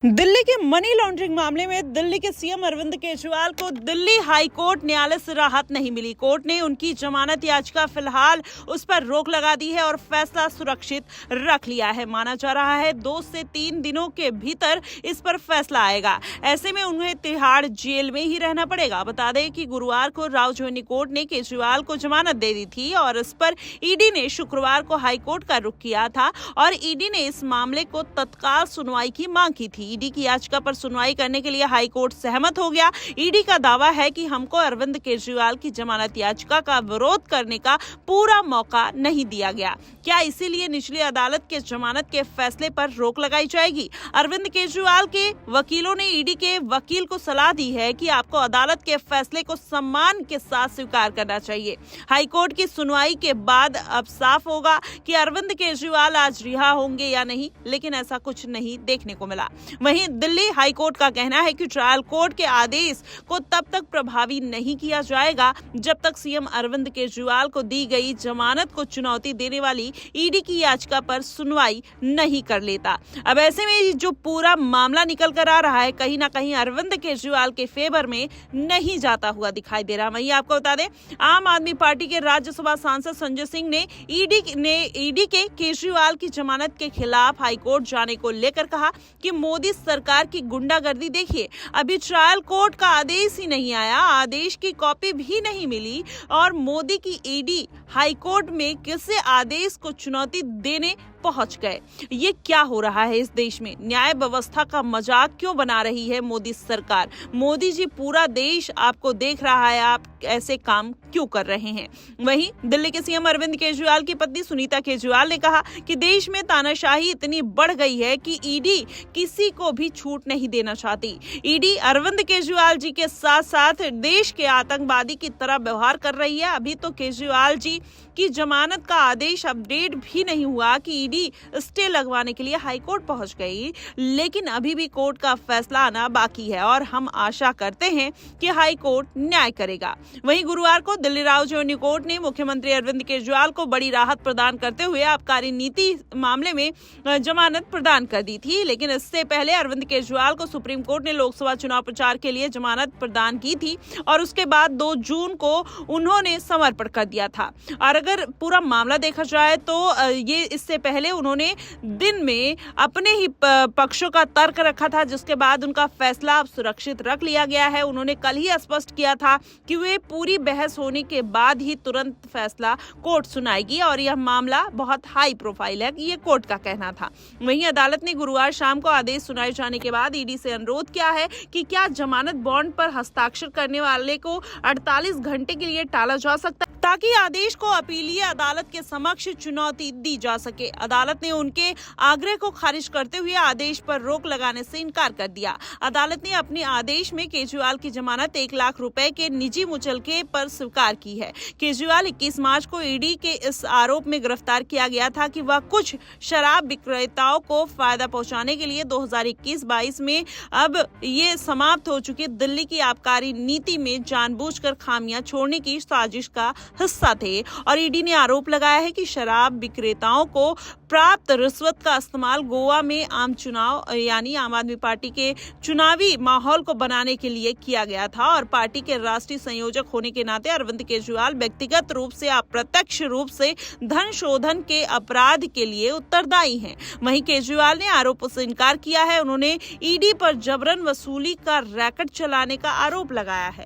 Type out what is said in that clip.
दिल्ली के money laundering मामले में दिल्ली के सीएम अरविंद केजरीवाल को दिल्ली हाई कोर्ट न्यायालय से राहत नहीं मिली। कोर्ट ने उनकी जमानत याचिका फिलहाल उस पर रोक लगा दी है और फैसला सुरक्षित रख लिया है। माना जा रहा है 2 से 3 दिनों के भीतर इस पर फैसला आएगा। ऐसे में उन्हें तिहाड़ जेल में ही रहना पड़ेगा। बता दें कि गुरुवार को रावजोहनी कोर्ट ने केजरीवाल को जमानत दे दी थी और इस पर ईडी ने शुक्रवार को हाई कोर्ट का रुख किया था और ईडी ने इस मामले को तत्काल सुनवाई की मांग की थी। ईडी की याचिका पर सुनवाई करने के लिए हाई कोर्ट सहमत हो गया। ईडी का दावा है कि हमको अरविंद केजरीवाल की जमानत याचिका का विरोध करने का पूरा मौका नहीं दिया गया। क्या इसीलिए निचली अदालत के जमानत के फैसले पर रोक लगाई जाएगी? अरविंद केजरीवाल के वकीलों ने ईडी के वकील को सलाह दी है कि आपको अदालत के फैसले को सम्मान के साथ स्वीकार करना चाहिए। हाई कोर्ट की सुनवाई के बाद अब साफ होगा कि अरविंद केजरीवाल आज रिहा होंगे या नहीं, लेकिन ऐसा कुछ नहीं देखने को मिला। वहीं दिल्ली हाई कोर्ट का कहना है कि ट्रायल कोर्ट के आदेश को तब तक प्रभावी नहीं किया जाएगा जब तक सीएम अरविंद केजरीवाल को दी गई जमानत को चुनौती देने वाली ईडी की याचिका पर सुनवाई नहीं कर लेता। अब ऐसे में जो पूरा मामला निकल कर आ रहा है कहीं ना कहीं अरविंद केजरीवाल के फेवर में नहीं जाता हुआ दिखाई दे रहा। वहीं आपको बता दें, आम आदमी पार्टी के राज्यसभा सांसद संजय सिंह ने ईडी के केजरीवाल की जमानत के खिलाफ हाईकोर्ट जाने को लेकर कहा कि मोदी सरकार की गुंडागर्दी देखिए, अभी ट्रायल कोर्ट का आदेश ही नहीं आया, आदेश की कॉपी भी नहीं मिली और मोदी की ईडी हाई कोर्ट में किसी आदेश को चुनौती देने पहुंच गए। ये क्या हो रहा है इस देश में? न्याय व्यवस्था का मजाक क्यों बना रही है मोदी सरकार? मोदी जी, पूरा देश आपको देख रहा है, आप ऐसे काम क्यों कर रहे हैं? वहीं दिल्ली के सीएम अरविंद केजरीवाल की पत्नी सुनीता केजरीवाल ने कहा कि देश में तानाशाही इतनी बढ़ गई है कि ईडी किसी को भी छूट नहीं देना चाहती। ईडी अरविंद केजरीवाल जी के साथ साथ देश के आतंकवादी की तरह व्यवहार कर रही है। अभी तो केजरीवाल जी की जमानत का आदेश अपडेट भी नहीं हुआ कि ईडी स्टे लगवाने के लिए हाईकोर्ट पहुंच गई, लेकिन अभी भी कोर्ट का फैसला आना बाकी है और हम आशा करते हैं कि हाईकोर्ट न्याय करेगा। वहीं गुरुवार को दिल्ली रावजोहनी कोर्ट ने मुख्यमंत्री अरविंद केजरीवाल को बड़ी राहत प्रदान करते हुए आबकारी नीति मामले में जमानत प्रदान कर दी थी, लेकिन इससे पहले अरविंद केजरीवाल को सुप्रीम कोर्ट ने लोकसभा चुनाव प्रचार के लिए जमानत प्रदान की थी और उसके बाद 2 जून को उन्होंने समर्पण कर दिया था। और अगर पूरा मामला देखा जाए तो ये इससे पहले उन्होंने दिन में अपने ही पक्षों का तर्क रखा था, जिसके बाद उनका फैसला अब सुरक्षित रख लिया गया है। उन्होंने कल ही स्पष्ट किया था कि वे पूरी बहस होने के बाद ही तुरंत फैसला कोर्ट सुनाएगी और यह मामला बहुत हाई प्रोफाइल है, ये कोर्ट का कहना था। वहीं अदालत ने गुरुवार शाम को आदेश सुनाए जाने के बाद ईडी से अनुरोध किया है कि क्या जमानत बॉन्ड पर हस्ताक्षर करने वाले को 48 घंटे के लिए टाला जा सकता है ताकि आदेश को अपीलीय अदालत के समक्ष चुनौती दी जा सके। अदालत ने उनके आग्रह को खारिज करते हुए आदेश पर रोक लगाने से इनकार कर दिया। अदालत ने अपने आदेश में केजरीवाल की जमानत 1 लाख रुपए के निजी मुचलके पर स्वीकार की है। केजरीवाल 21 मार्च को ईडी के इस आरोप में गिरफ्तार किया गया था कि वह कुछ शराब विक्रेताओं को फायदा पहुंचाने के लिए 2021-22 में अब ये समाप्त हो चुकी दिल्ली की आबकारी नीति में जानबूझकर खामियां छोड़ने की साजिश का हिस्सा थे और ईडी ने आरोप लगाया है कि शराब विक्रेताओं को प्राप्त रिश्वत का इस्तेमाल गोवा में आम चुनाव यानी आम आदमी पार्टी के चुनावी माहौल को बनाने के लिए किया गया था और पार्टी के राष्ट्रीय संयोजक होने के नाते अरविंद केजरीवाल व्यक्तिगत रूप से अप्रत्यक्ष रूप से धन शोधन के अपराध के लिए उत्तरदायी हैं। वहीं केजरीवाल ने आरोपों से इनकार किया है। उन्होंने ईडी पर जबरन वसूली का रैकेट चलाने का आरोप लगाया है।